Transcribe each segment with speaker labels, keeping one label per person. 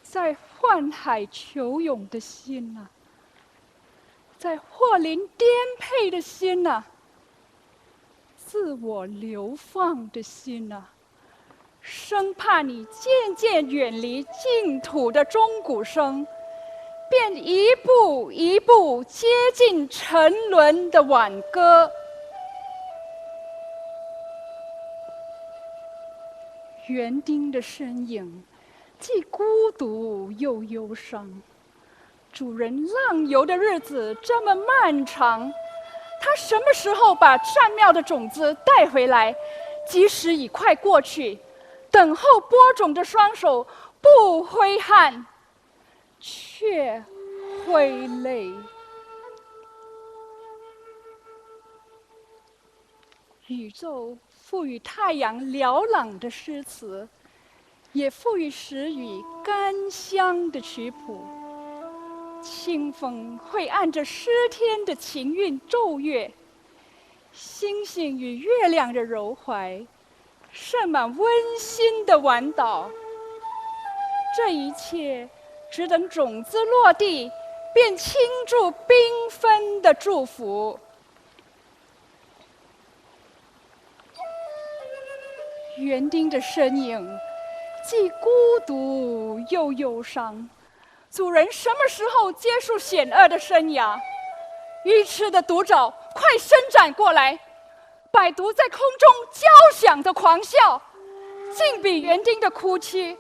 Speaker 1: 在宦海求泳的心呐、在祸临颠沛的心呐、自我流放的心呐、生怕你渐渐远离净土的钟鼓声，便一步一步接近沉沦的挽歌。园丁的身影既孤独又忧伤，主人浪游的日子这么漫长，他什么时候把善妙的种子带回来？即使已快过去，等候播种的双手不挥汗，却挥泪。宇宙赋予太阳辽朗的诗词，也赋予时雨甘香的曲谱。清风会按着诗天的情韵奏乐，星星与月亮的柔怀盛满温馨的晚祷。这一切只等种子落地，便倾注缤纷的祝福。园丁的身影既孤独又忧伤，主人什么时候结束险恶的生涯？愚痴的独角，快伸展过来！百毒在空中交响的狂笑，竟比园丁的哭泣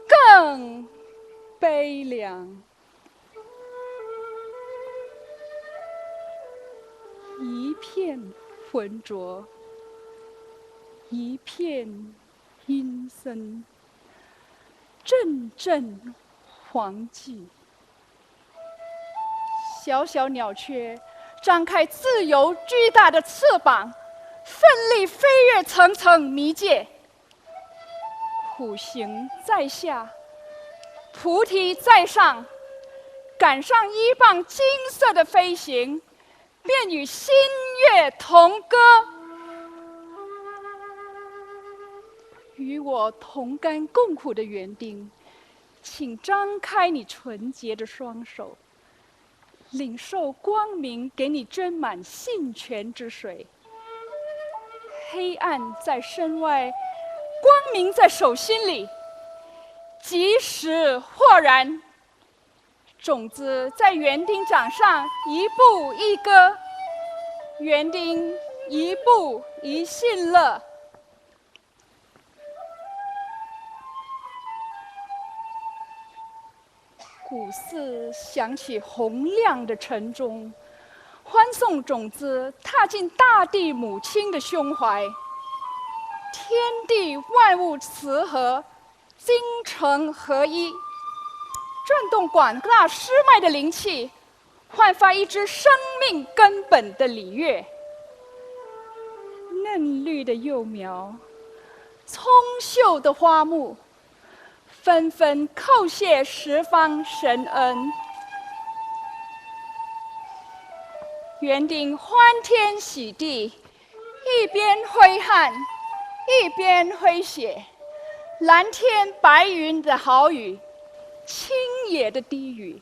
Speaker 1: 更悲凉。一片浑浊，一片阴森，阵阵黄寂。小小鸟雀张开自由巨大的翅膀，奋力飞越层层迷界。苦行在下，菩提在上，赶上依傍金色的飞行，便与新月同歌。与我同甘共苦的园丁，请张开你纯洁的双手，领受光明给你斟满信泉之水。黑暗在身外，光明在手心里，即时豁然。种子在园丁掌上一步一歌，园丁一步一信乐。古寺响起洪亮的晨钟，欢送种子踏进大地母亲的胸怀。天地万物慈和，精诚合一，转动广大诗脉的灵气，焕发一支生命根本的礼乐。嫩绿的幼苗，葱秀的花木，纷纷叩谢十方神恩。园丁欢天喜地，一边挥汗，一边挥血。蓝天白云的好雨，清野的低语，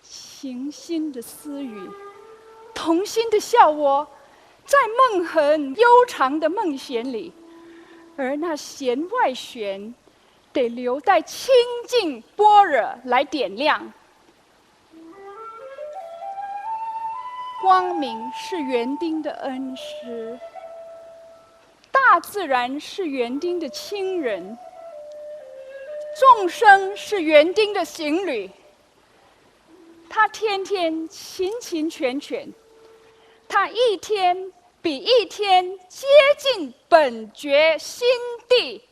Speaker 1: 情心的私语，童心的笑窝，在梦痕悠长的梦弦里，而那弦外弦得留待清净般若来点亮。光明是园丁的恩师，大自然是园丁的亲人，众生是园丁的行旅。他天天勤勤恳恳，他一天比一天接近本觉心地。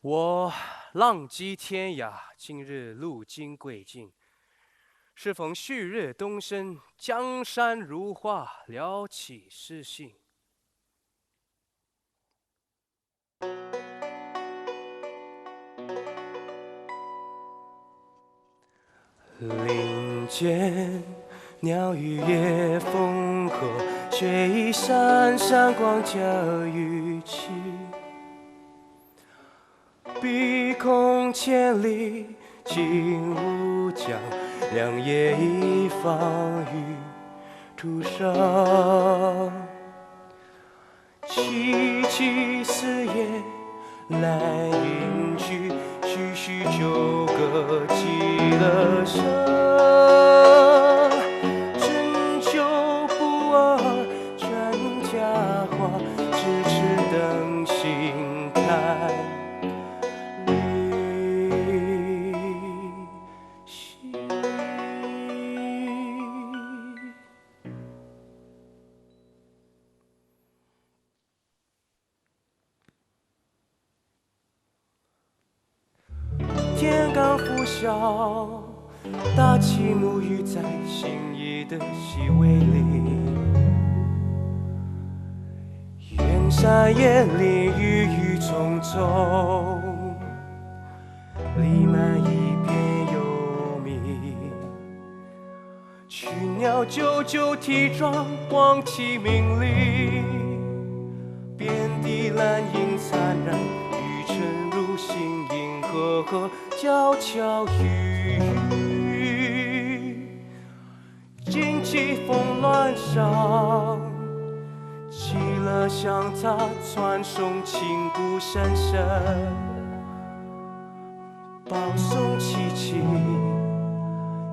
Speaker 2: 我浪迹天涯，今日路经贵境。适逢旭日东升，江山如画，聊起诗兴。林间鸟语夜风和，雪衣闪闪光交玉器。碧空千里尽无疆，两夜一方雨初上。凄凄四野难隐居，徐徐旧歌起了声。针灸不二传佳话，咫尺等心看。天刚拂晓，大气沐浴在心意的细微里。远山野岭郁郁葱葱，弥漫一片幽冥。群鸟啾啾啼状，光体明丽，遍地蓝影灿然，玉尘如星银河河。悄悄语语，荆棘峰峦上，起了响塔传颂琴鼓声声，抱松凄凄，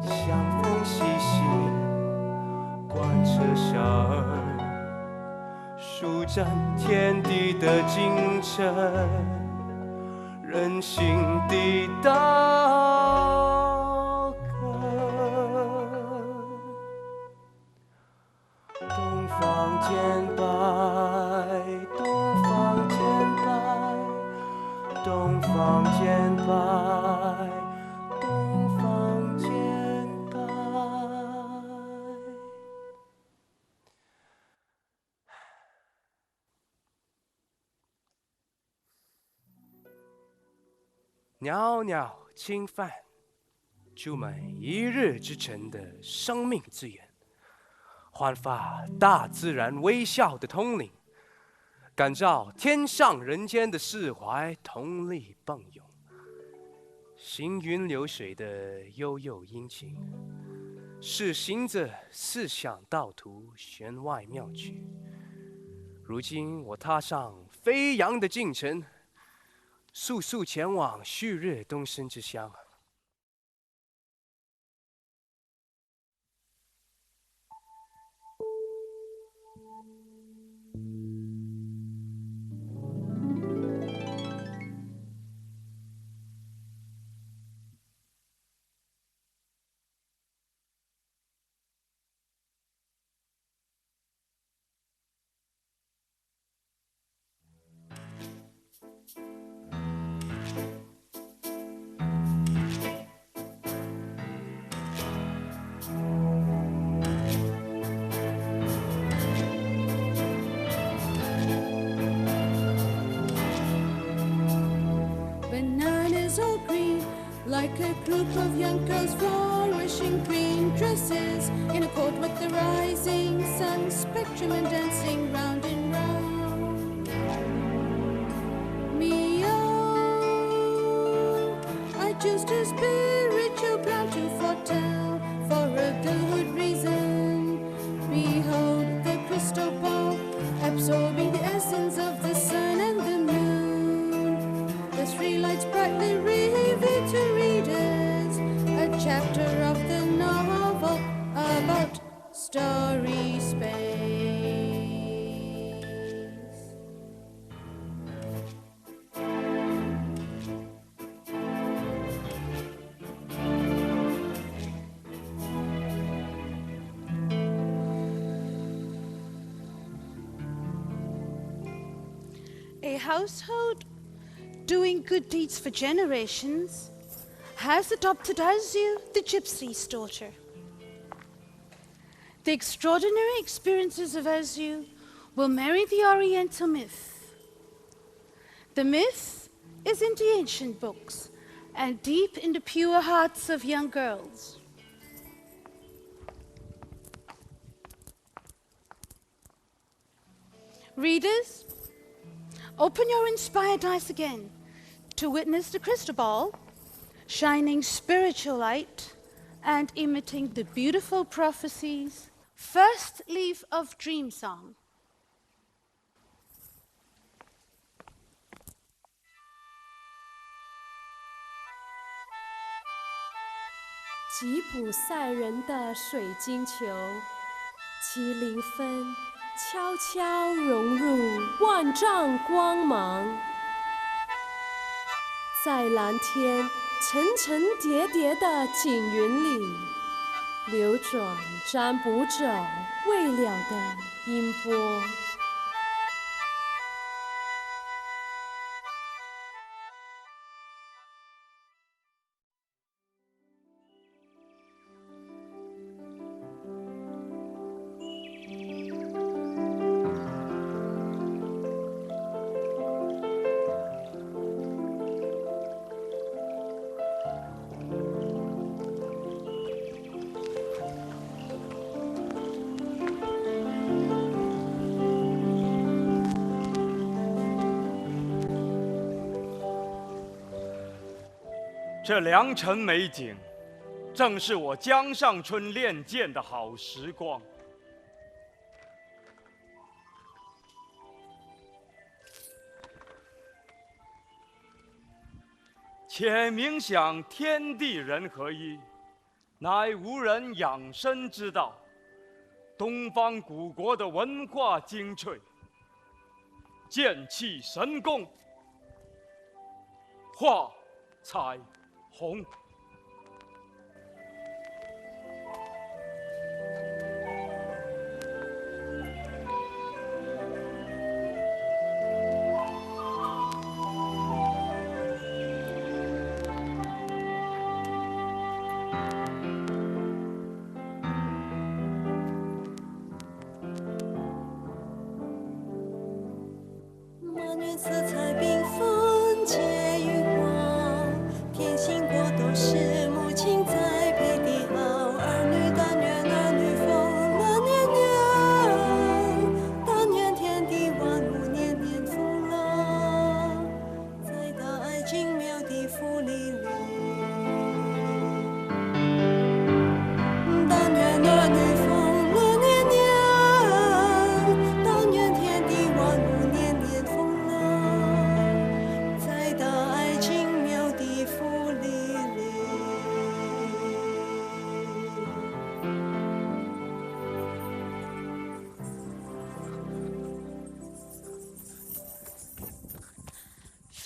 Speaker 2: 相逢细细，观车小儿，舒展天地的精神。人心的稻根，东方渐白，东方渐白，东方渐白，东方渐白。袅袅轻泛，注满一日之晨的生命之源，焕发大自然微笑的通灵，感召天上人间的释怀，同力泵涌，行云流水的悠悠殷勤，是行者思想道途，弦外妙曲。如今我踏上飞扬的进程，速速前往旭日东升之乡。
Speaker 3: Like a group of young girls flourishing green dresses in accord with the rising sun spectrum and dancing round and round. Me, oh, I choose to spiritual ground to foretell for a good reason. Behold the crystal ball absorbing the essence of the sun and the moon. The three lights brightly reveal to readers a chapter of the novel about starry space. A household doing good deeds for generations has adopted Azu, the gypsy's daughter. The extraordinary experiences of Azu will marry the Oriental myth. The myth is in the ancient books and deep in the pure hearts of young girls. Readers, open your inspired eyes again to witness the crystal ball shining spiritual light and emitting the beautiful prophecies. First leaf of Dream Song.
Speaker 4: 吉普赛人的水晶球，其灵分悄悄融入万丈光芒，在蓝天层层叠叠的锦云里，流转占卜者未了的音波。
Speaker 5: 这良辰美景，正是我江上春练剑的好时光。且冥想天地人合一，乃吾人养生之道。东方古国的文化精粹，剑气神功，画彩虹。
Speaker 6: 满园色彩缤纷，皆与光。天行国都是母亲栽培的好，儿女但愿儿女丰，乐年年，但愿天地万物年年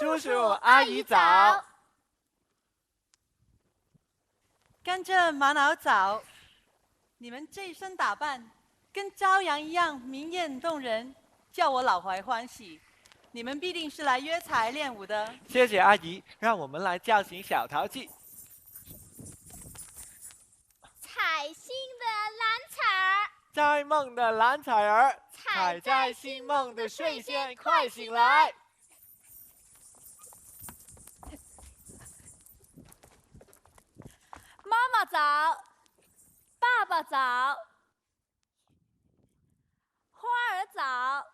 Speaker 7: 叔叔阿姨早。
Speaker 6: 甘蔗玛瑙早，你们这一身打扮跟朝阳一样明艳动人，叫我老怀欢喜。你们必定是来约才练舞的。
Speaker 7: 谢谢阿姨，让我们来叫醒小淘气。
Speaker 8: 彩星的蓝彩儿，
Speaker 7: 在梦的蓝彩儿，踩在星梦的睡仙，快醒来！
Speaker 4: 妈妈早，爸爸早，花儿早。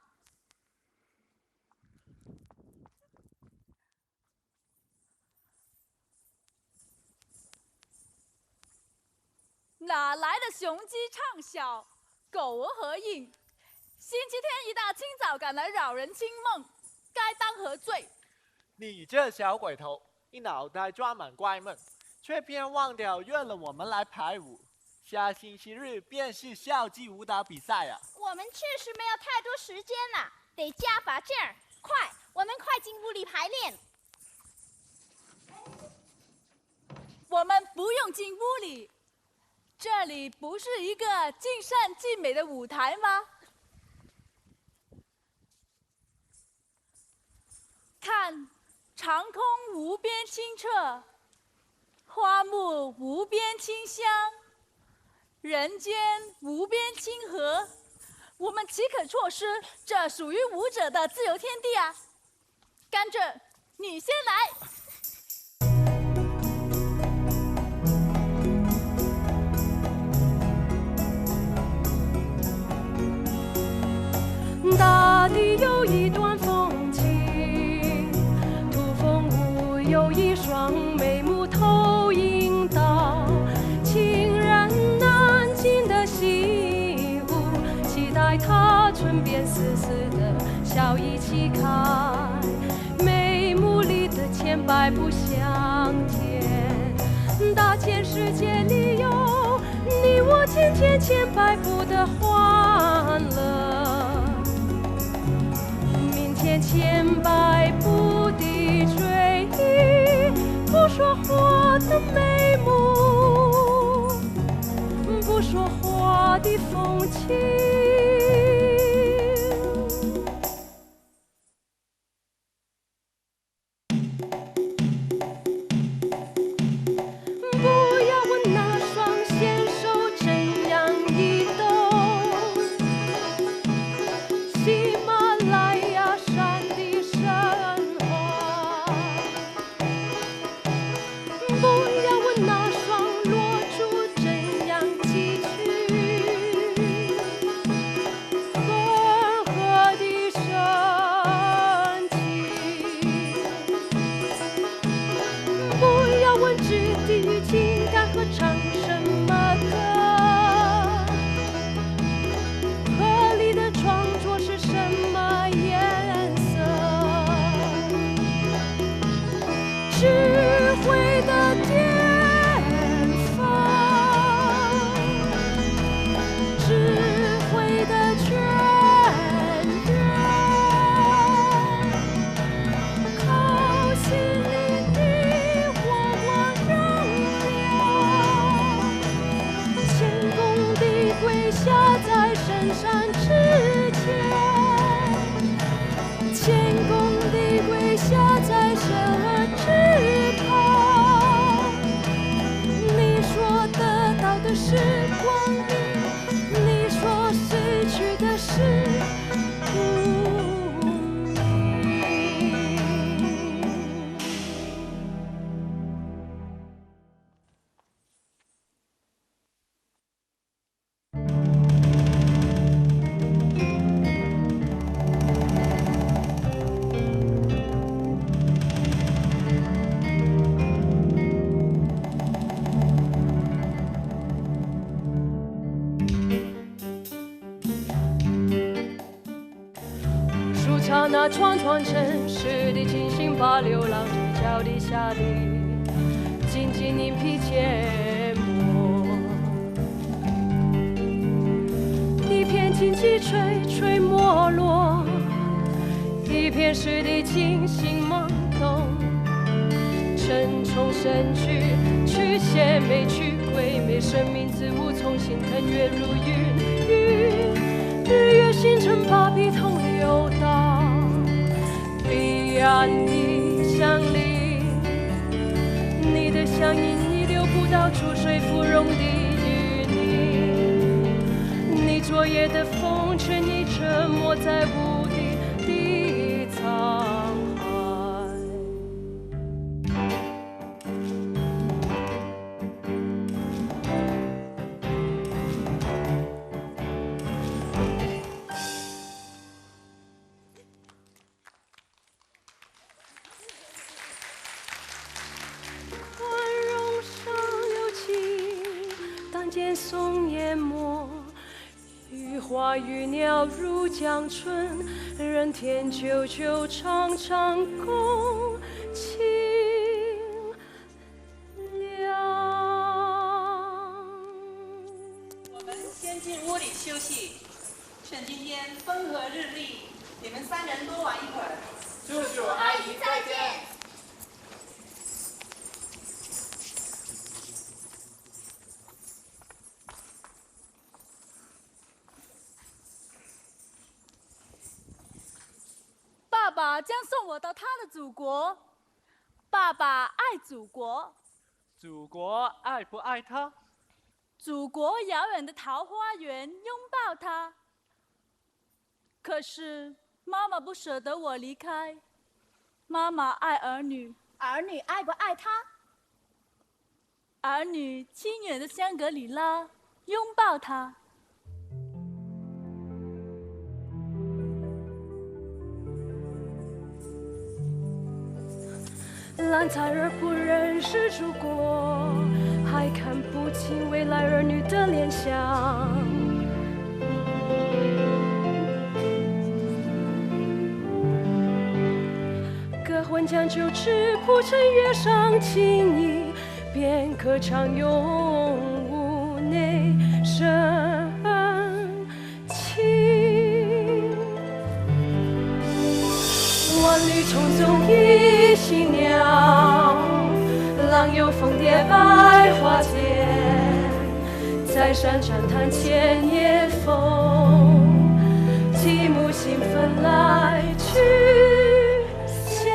Speaker 4: 哪来的雄鸡唱晓，狗儿合影？星期天一大清早赶来扰人清梦，该当何罪？
Speaker 7: 你这小鬼头，一脑袋装满怪梦，却偏忘掉约了我们来排舞。下星期日便是校际舞蹈比赛啊！
Speaker 8: 我们确实没有太多时间了，得加把劲儿。快，我们快进屋里排练。
Speaker 4: 我们不用进屋里，这里不是一个尽善尽美的舞台吗？看，长空无边清澈，花木无边清香，人间无边清和，我们岂可错失这属于舞者的自由天地啊！甘蔗，你先来。大地有一段风情，土风舞有一双眉目投影到情人难尽的喜悟，期待他唇边丝丝的笑意齐开，眉目里的千百不相填，大千世界里有你我千千千百步的欢乐，千百步的追忆，不说话的眉目，不说话的风情。不要问那双纤手怎样移动，喜马拉雅山的神话。不要问那双裸珠怎样汲取河河的深情。不要问质地与情感合唱什么歌，河里的创作是什么颜色，智慧的巅峰，智慧的泉源，靠心灵的火光燃亮，谦恭地跪下在深山之前，谦恭地跪下在神之旁。你说得到的是光明，你说失去的是无名。数刹那串串尘世的惊心，把流浪嘴角的下地紧紧拧皮切磨，一片荆棘垂垂没落，一片诗的惊心梦动重生去，去邪魅去鬼魅，生命之物重新腾跃如云。日月星辰把笔同流荡，彼岸的相邻，你的乡音你留不到出水芙蓉的雨林，你昨夜的风却你沉没在无底的沧海。松烟没，雨花雨鸟入江春，任天久久长长共清凉。
Speaker 6: 我们先进屋里休息，趁今天风和日丽，你们3人多玩一会儿。
Speaker 7: 叔叔阿姨再见。
Speaker 1: 爸爸将送我到他的祖国。爸爸爱祖国，
Speaker 7: 祖国爱不爱他？
Speaker 1: 祖国遥远的桃花源，拥抱他。可是妈妈不舍得我离开。妈妈爱儿女，
Speaker 8: 儿女爱不爱他？
Speaker 1: 儿女清远的香格里拉，拥抱他。
Speaker 4: 懒财儿不认识祖国，还看不清未来儿女的脸相。歌混将就只谱成乐上情意，便可长永无内深情。万缕丛中一新娘，郎有凤蝶百花间，在山山谈千叶风，极目兴奋来去闲。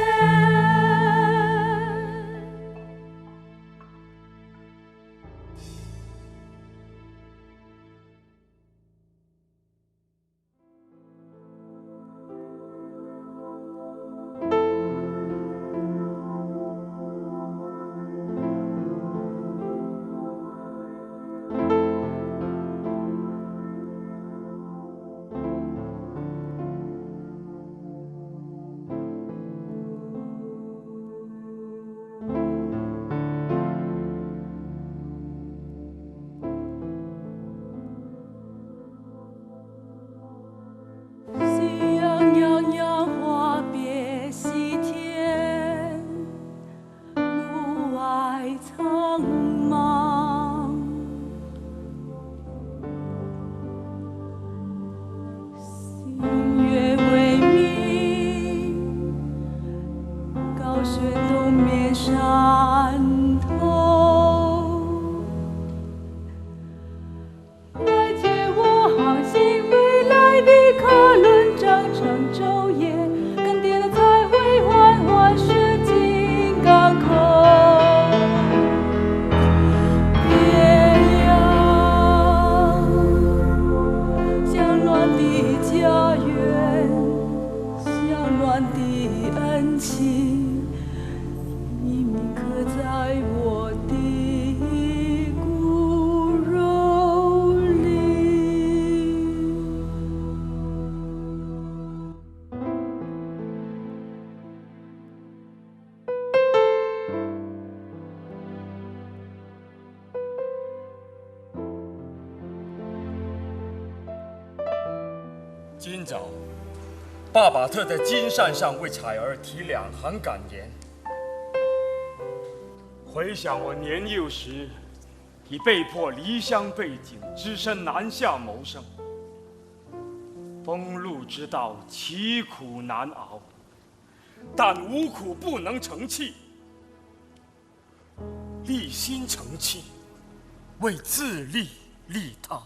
Speaker 5: 今早，爸爸特在金扇上为彩儿题2行感言。回想我年幼时，已被迫离乡背井，只身南下谋生。封路之道，其苦难熬，但无苦不能成器。立心成器，为自利利他。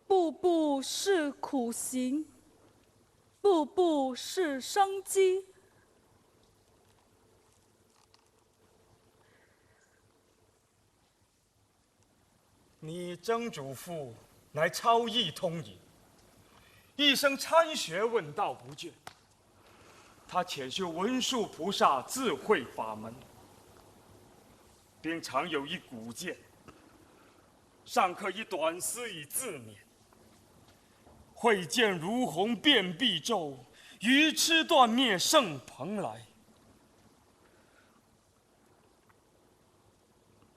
Speaker 1: 步步是苦行，步步是生机。
Speaker 5: 你曾祖父乃超逸通颖，一生参学问道不倦。他潜修文殊菩萨智慧法门，并常有一古剑，上刻一短诗以自勉：慧剑如虹遍壁骤，愚痴断灭圣蓬莱。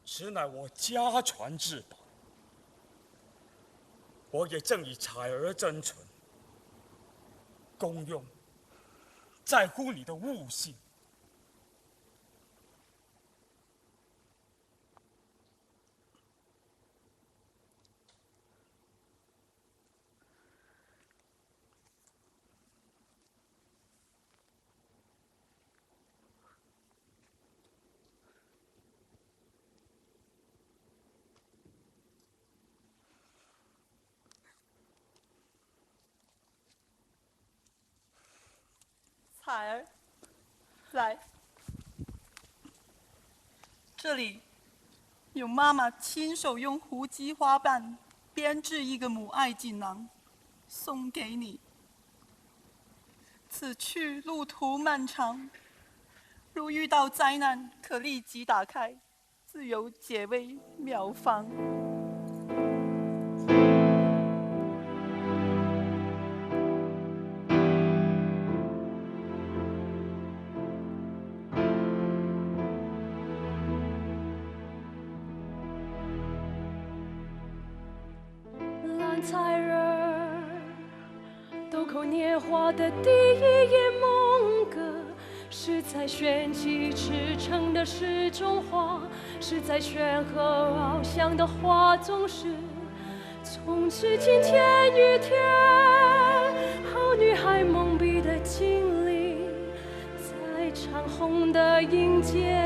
Speaker 5: 此乃我家传至宝，我也正以采而珍存，功用在乎你的悟性。
Speaker 6: 彩儿，来，这里有妈妈亲手用胡姬花瓣编制一个母爱锦囊，送给你。此去路途漫长，如遇到灾难，可立即打开，自有解围妙方。
Speaker 4: 彩儿，豆蔻年华的第一页梦歌，是在旋即驰骋的诗中花，是在玄河翱翔的花中诗。从此今天与天，好女孩懵逼的经历，在长虹的迎接。